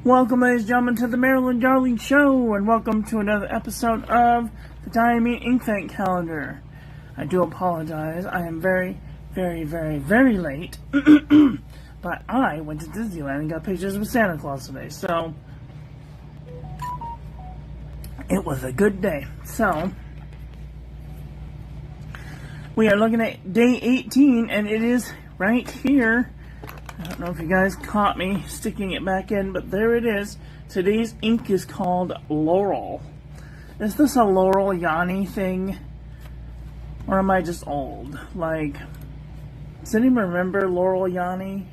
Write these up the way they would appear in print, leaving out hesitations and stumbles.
Welcome, ladies and gentlemen, to the Maryland Darling Show, and welcome to another episode of the Diamine Inkvent calendar. I do apologize. I am very, very, very, very late, but I went to Disneyland and got pictures with Santa Claus today, so it was a good day. So, we are looking at day 18, and it is right here. I don't know if you guys caught me sticking it back in, but there it is. Today's ink is called Laurel. Is this a Laurel Yanni thing? Or am I just old? Like, does anyone remember Laurel Yanni?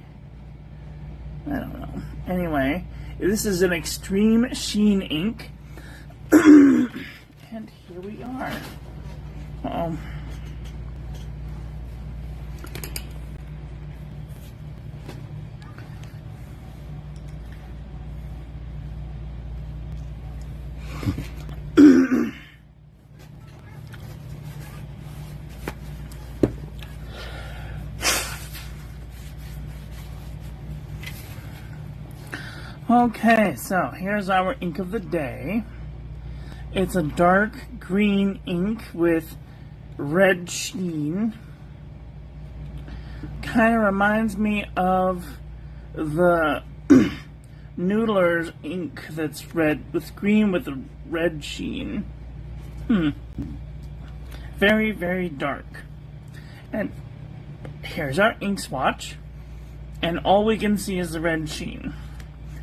I don't know. Anyway, this is an extreme sheen ink. And here we are. Uh-oh. Okay, so here's our ink of the day. It's a dark green ink with red sheen. Kind of reminds me of the Noodler's ink that's red with green with a red sheen. Very, very dark. And here's our ink swatch. And all we can see is the red sheen.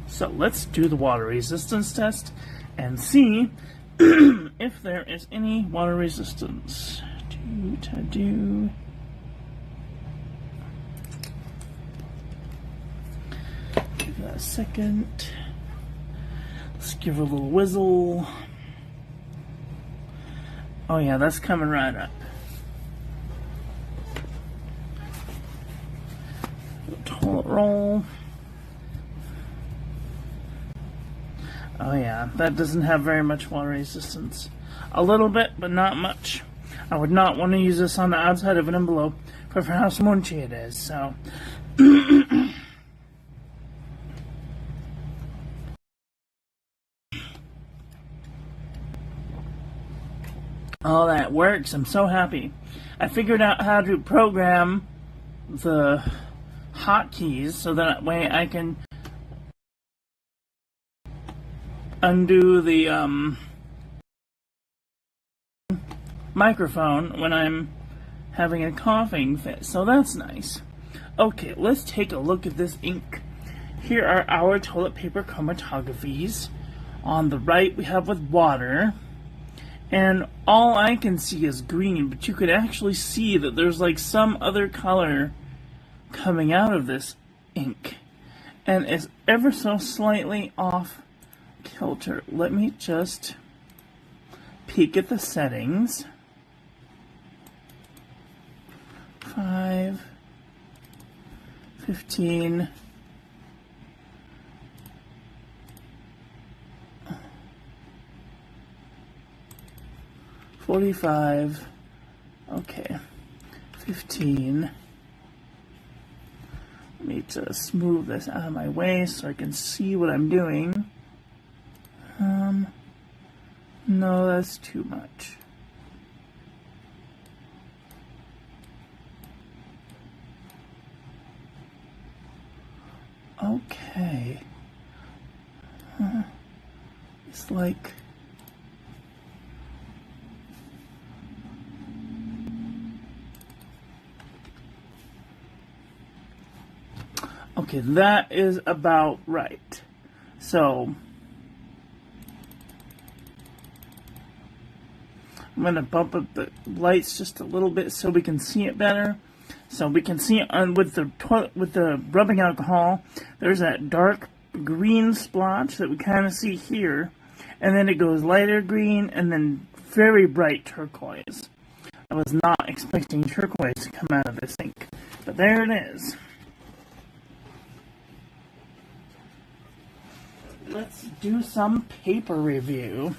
So let's do the water resistance test and see if there is any water resistance. Give that a second. Let's give it a little whizzle. Oh yeah, that's coming right up. Toilet roll. Oh yeah, that doesn't have very much water resistance. A little bit, but not much. I would not want to use this on the outside of an envelope for how smunchy it is, so. Oh, that works. I'm so happy. I figured out how to program the hotkeys so that way I can undo the microphone when I'm having a coughing fit, so that's nice. Okay, let's take a look at this ink. Here are our toilet paper chromatographies. On the right we have with water, and all I can see is green, but you could actually see that there's like some other color coming out of this ink, and it's ever so slightly off kilter. Let me just peek at the settings. 5, 15, 45, okay, 15. Let me just move this out of my way so I can see what I'm doing. No, that's too much. Okay. It's like... Okay, that is about right. So, I'm going to bump up the lights just a little bit so we can see it better. So we can see it on with the rubbing alcohol. There's that dark green splotch that we kind of see here, and then it goes lighter green and then very bright turquoise. I was not expecting turquoise to come out of this ink, but there it is. Let's do some paper review.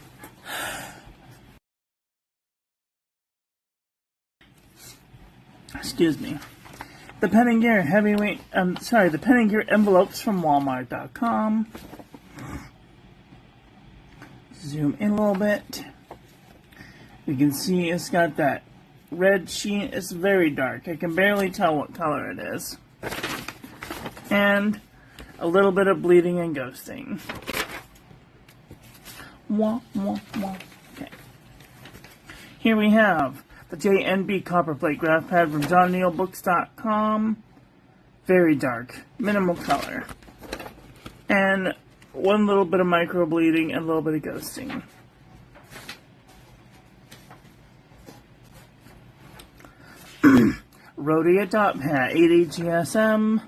Excuse me. The Pen and Gear heavyweight, the Pen and Gear envelopes from Walmart.com. Zoom in a little bit. You can see it's got that red sheen. It's very dark. I can barely tell what color it is. And a little bit of bleeding and ghosting. Wah, wah, wah. Okay. Here we have the JNB Copperplate Graph Pad from JohnNeilBooks.com. Very dark. Minimal color. And one little bit of micro bleeding and a little bit of ghosting. Rhodia Dot Pad 80 GSM.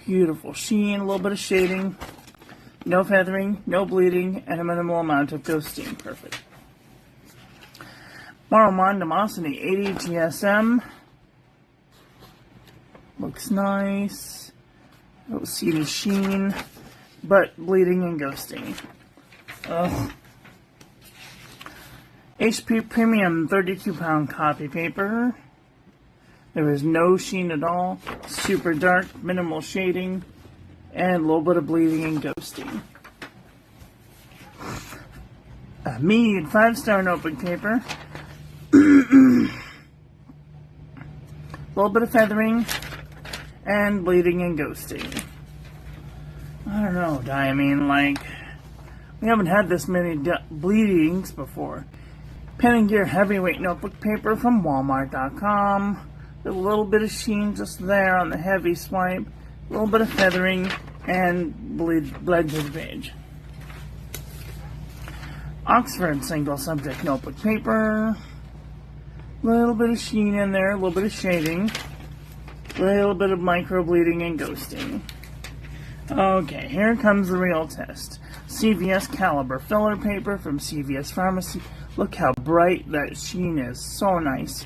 Beautiful sheen, a little bit of shading. No feathering, no bleeding, and a minimal amount of ghosting. Perfect. Maromon Nemosity 80 GSM. Looks nice. I don't see any sheen, but bleeding and ghosting. HP Premium 32-pound copy paper. There is no sheen at all. Super dark, minimal shading, and a little bit of bleeding and ghosting. Mead 5-star notebook paper. A little bit of feathering and bleeding and ghosting. I don't know, Diamine, like, we haven't had this many bleedings before. Pen and Gear Heavyweight Notebook Paper from Walmart.com. A little bit of sheen just there on the heavy swipe. A little bit of feathering and bled to the page. Oxford Single Subject Notebook Paper. A little bit of sheen in there, a little bit of shading. A little bit of micro bleeding and ghosting. Okay, here comes the real test. CVS Caliber Filler Paper from CVS Pharmacy. Look how bright that sheen is. So nice.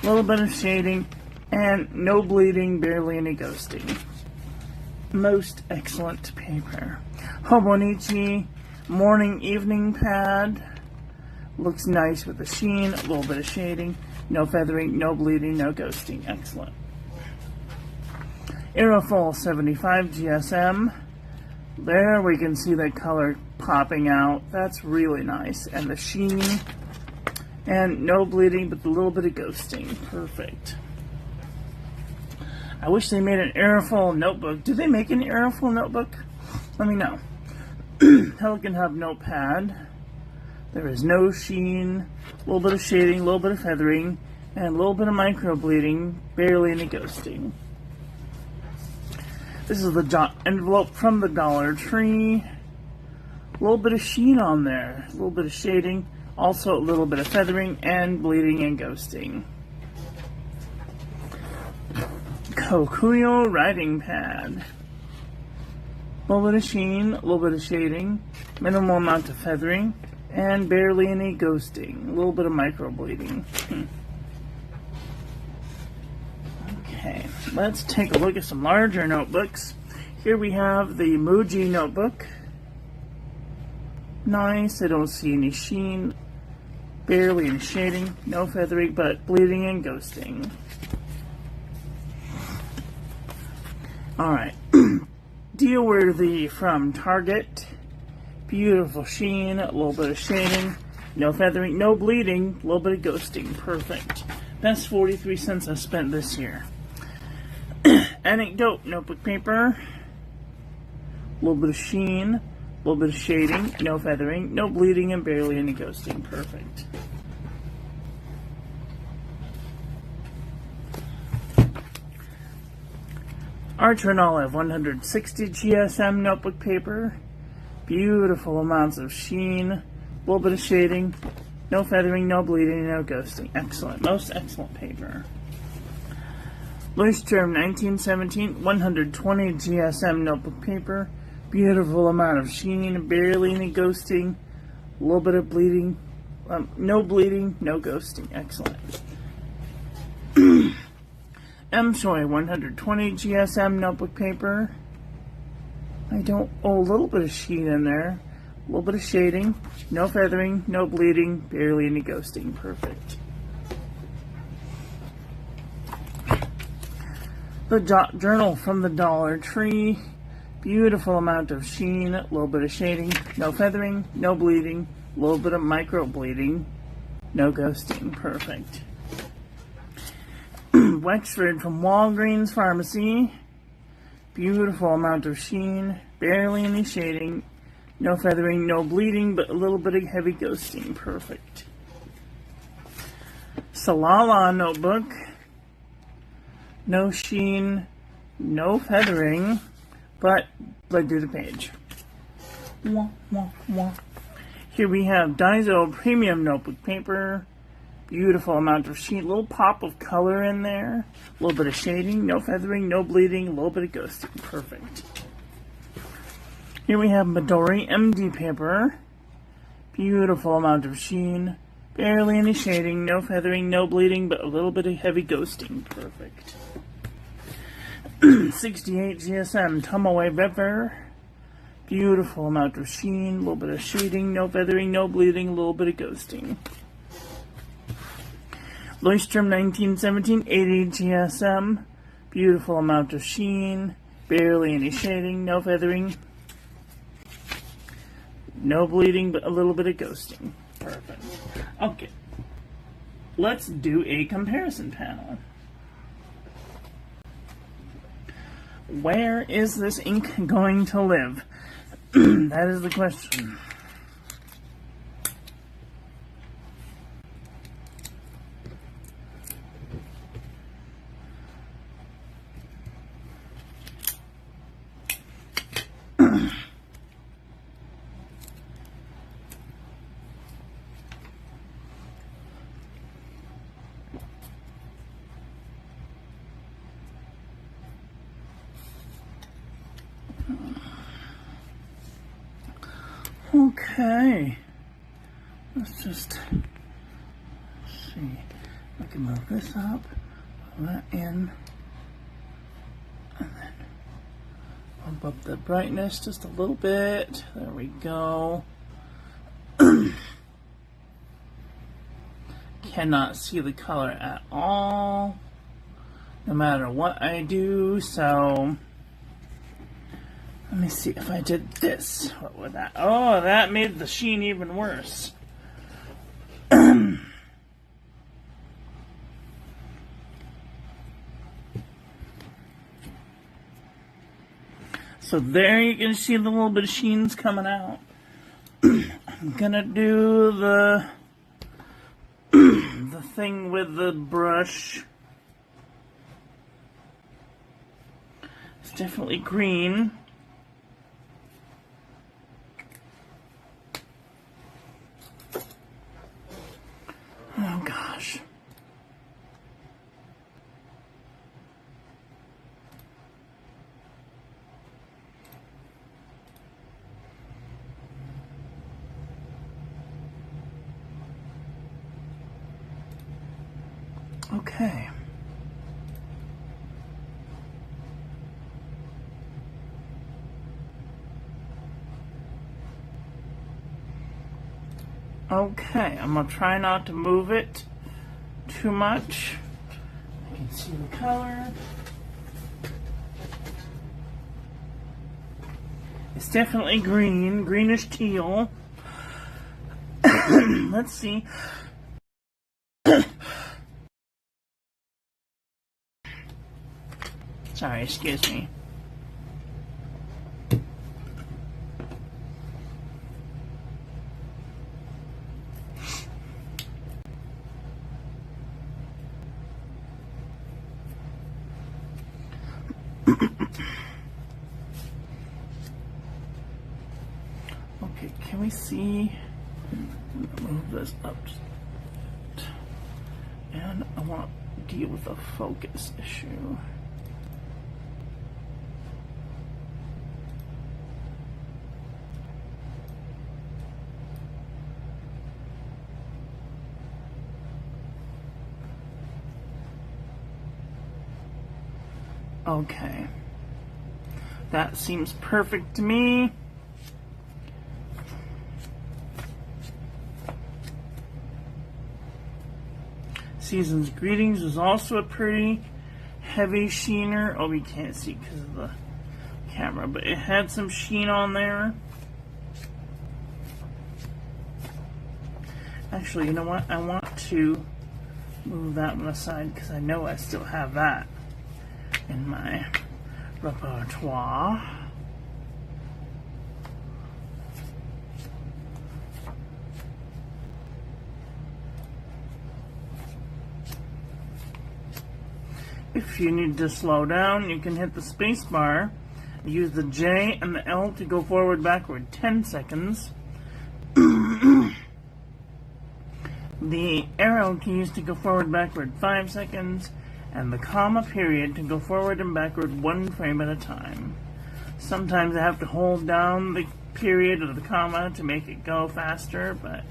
A little bit of shading and no bleeding, barely any ghosting. Most excellent paper. Hobonichi Morning Evening Pad. Looks nice with the sheen, a little bit of shading, no feathering, no bleeding, no ghosting. Excellent. Aerofol 75 GSM. There we can see the color popping out. That's really nice. And the sheen. And no bleeding, but a little bit of ghosting. Perfect. I wish they made an Aerofol notebook. Do they make an Aerofol notebook? Let me know. Pelican Hub Notepad. There is no sheen, a little bit of shading, a little bit of feathering, and a little bit of micro bleeding, barely any ghosting. This is the envelope from the Dollar Tree. A little bit of sheen on there, a little bit of shading, also a little bit of feathering, and bleeding and ghosting. Kokuyo Writing Pad. A little bit of sheen, a little bit of shading, minimal amount of feathering, and barely any ghosting. A little bit of micro bleeding. Okay, let's take a look at some larger notebooks. Here we have the Muji notebook. Nice, I don't see any sheen, barely any shading, no feathering, but bleeding and ghosting. Alright, Deal Worthy from Target. Beautiful sheen, a little bit of shading, no feathering, no bleeding, a little bit of ghosting. Perfect. Best 43 cents I spent this year. Anecdote notebook paper. A little bit of sheen, a little bit of shading, no feathering, no bleeding, and barely any ghosting. Perfect. Archer and Olive 160 GSM notebook paper. Beautiful amounts of sheen, a little bit of shading, no feathering, no bleeding, no ghosting. Excellent. Most excellent paper. Leuchtturm 1917 120 GSM notebook paper. Beautiful amount of sheen, barely any ghosting, a little bit of bleeding, no bleeding, no ghosting. Excellent. M-Shoy 120 GSM notebook paper. A little bit of sheen in there, a little bit of shading, no feathering, no bleeding, barely any ghosting. Perfect. The Journal from the Dollar Tree. Beautiful amount of sheen, a little bit of shading, no feathering, no bleeding, a little bit of micro bleeding, no ghosting. Perfect. Wexford from Walgreens Pharmacy. Beautiful amount of sheen, barely any shading, no feathering, no bleeding, but a little bit of heavy ghosting. Perfect. Salala notebook. No sheen, no feathering, but bled through the page. Wah, wah, wah. Here we have Daiso Premium Notebook Paper. Beautiful amount of sheen, little pop of color in there, a little bit of shading, no feathering, no bleeding, a little bit of ghosting. Perfect. Here we have Midori MD paper. Beautiful amount of sheen, barely any shading, no feathering, no bleeding, but a little bit of heavy ghosting. Perfect. 68 GSM Tomoe River. Beautiful amount of sheen, a little bit of shading, no feathering, no bleeding, a little bit of ghosting. Leuchtturm 1917 80 GSM. Beautiful amount of sheen, barely any shading, no feathering, no bleeding, but a little bit of ghosting. Perfect. Okay, let's do a comparison panel. Where is this ink going to live? That is the question. Okay, let's just see. I can move this up, put that in, and then bump up the brightness just a little bit. There we go. Cannot see the color at all, no matter what I do, so let me see if I did this. What would that? Oh, that made the sheen even worse. So there you can see the little bit of sheens coming out. I'm gonna do the thing with the brush. It's definitely green. Oh gosh. Okay. Okay, I'm gonna try not to move it too much. I can see the color. It's definitely green, greenish teal. Let's see. Sorry, excuse me. Okay, can we see? Move this up just a bit. And I want to deal with the focus issue. Okay, that seems perfect to me. Season's Greetings is also a pretty heavy sheener. Oh, we can't see because of the camera, but it had some sheen on there. Actually, you know what? I want to move that one aside because I know I still have that in my repertoire. If you need to slow down, you can hit the space bar. Use the J and the L to go forward, backward 10 seconds. The arrow can use to go forward, backward 5 seconds. And the comma period to go forward and backward 1 frame at a time. Sometimes I have to hold down the period or the comma to make it go faster, but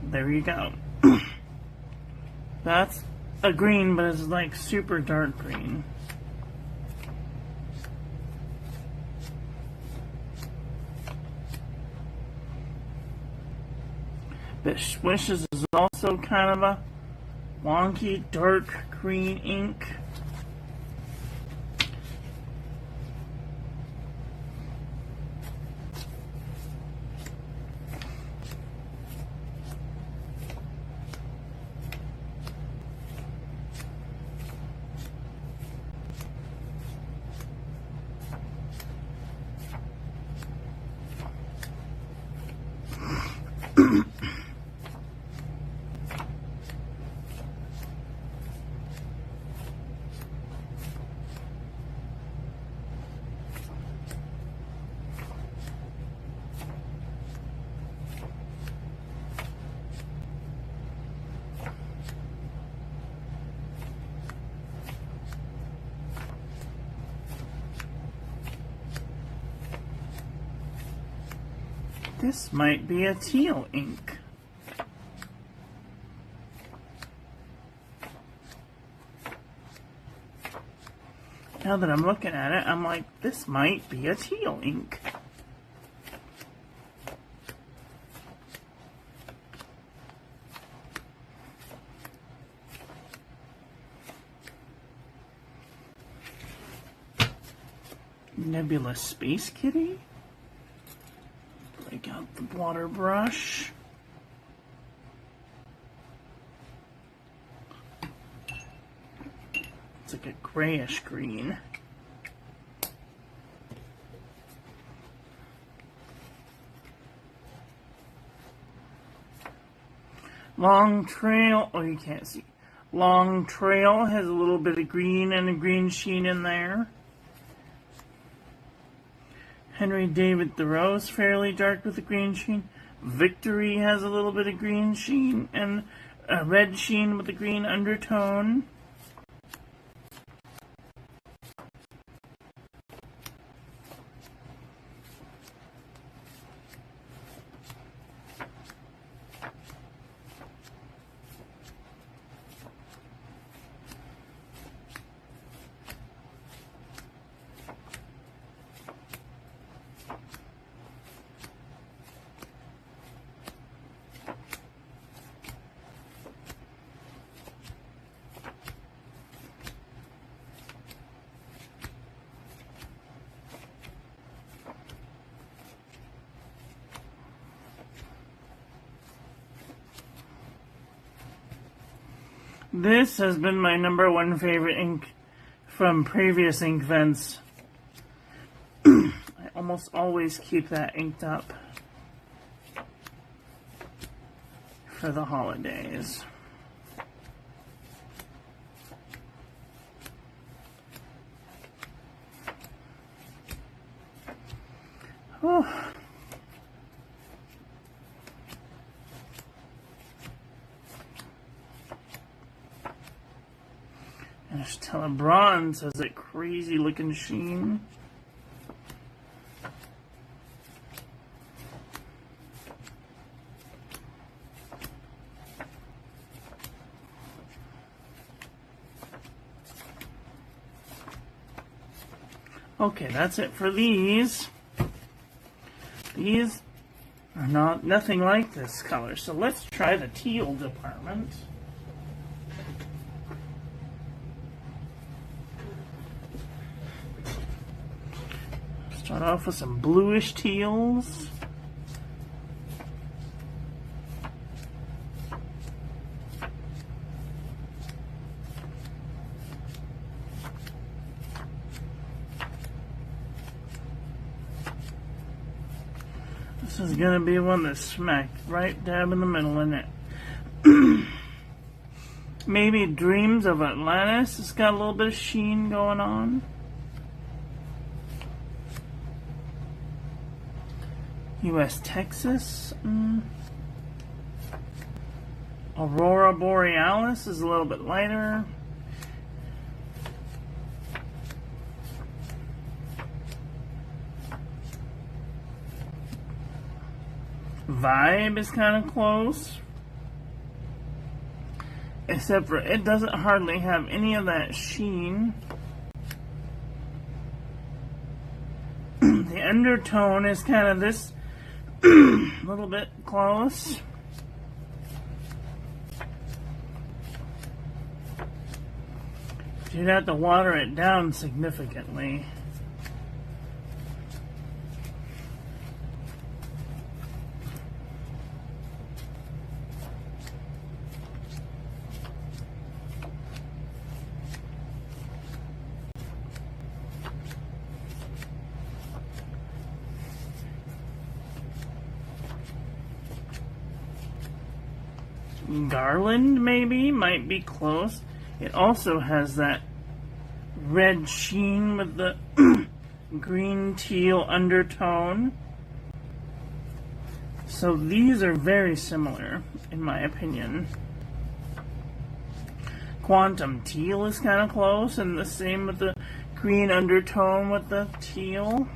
there you go. That's a green, but it's like super dark green. This Swishes is also kind of a wonky dark green ink. This might be a teal ink. Now that I'm looking at it, I'm like, this might be a teal ink. Nebula Space Kitty. Break out the water brush. It's like a grayish green. Long Trail, oh you can't see. Long Trail has a little bit of green and a green sheen in there. Henry David Thoreau is fairly dark with a green sheen. Victory has a little bit of green sheen and a red sheen with a green undertone. This has been my #1 favorite ink from previous Inkvents. I almost always keep that inked up for the holidays. Oh. There's Telebronze has that crazy looking sheen. Okay, that's it for these. These are nothing like this color. So let's try the teal department. Start off with some bluish teals. This is going to be one that's smacked right dab in the middle, isn't it? Maybe Dreams of Atlantis. It's got a little bit of sheen going on. U.S. Texas. Aurora Borealis is a little bit lighter. Vibe is kind of close. Except for it doesn't hardly have any of that sheen. The undertone is kind of this little bit close. You'd have to water it down significantly. Garland maybe might be close. It also has that red sheen with the green teal undertone. So these are very similar in my opinion. Quantum Teal is kind of close, and the same with the green undertone with the teal.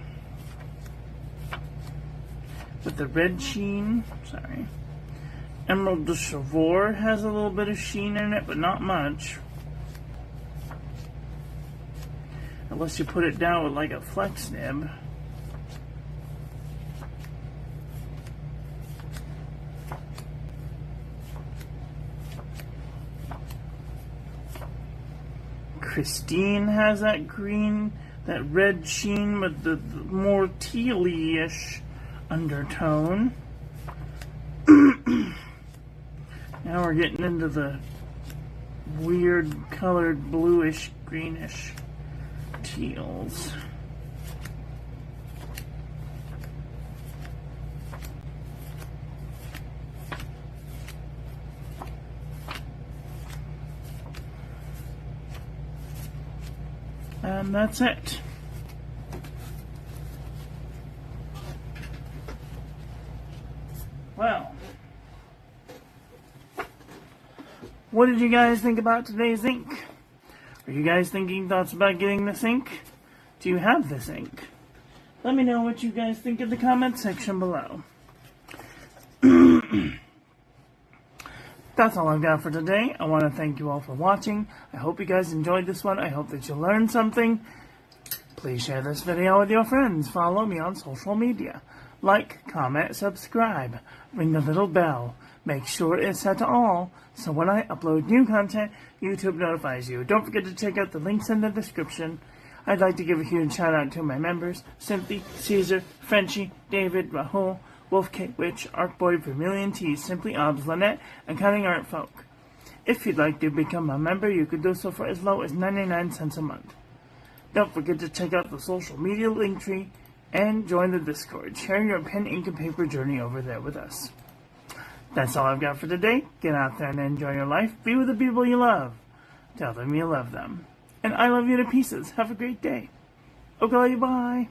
With the red sheen. Sorry. Emerald de Chavour has a little bit of sheen in it, but not much. Unless you put it down with like a flex nib. Christine has that green, that red sheen with the more tealy-ish undertone. Now we're getting into the weird colored bluish, greenish teals. And that's it. Well, what did you guys think about today's ink? Are you guys thinking thoughts about getting this ink? Do you have this ink? Let me know what you guys think in the comment section below. That's all I've got for today. I want to thank you all for watching. I hope you guys enjoyed this one. I hope that you learned something. Please share this video with your friends. Follow me on social media. Like, comment, subscribe. Ring the little bell. Make sure it's set to all, so when I upload new content, YouTube notifies you. Don't forget to check out the links in the description. I'd like to give a huge shout out to my members, Cynthia, Caesar, Frenchie, David, Rahul, Wolf Kate Witch, Arcboy, Vermilion T, Simply Obs, Lynette, and Cutting Art Folk. If you'd like to become a member, you could do so for as low as 99 cents a month. Don't forget to check out the social media link tree and join the Discord. Share your pen, ink, and paper journey over there with us. That's all I've got for today. Get out there and enjoy your life. Be with the people you love. Tell them you love them. And I love you to pieces. Have a great day. Okay, bye.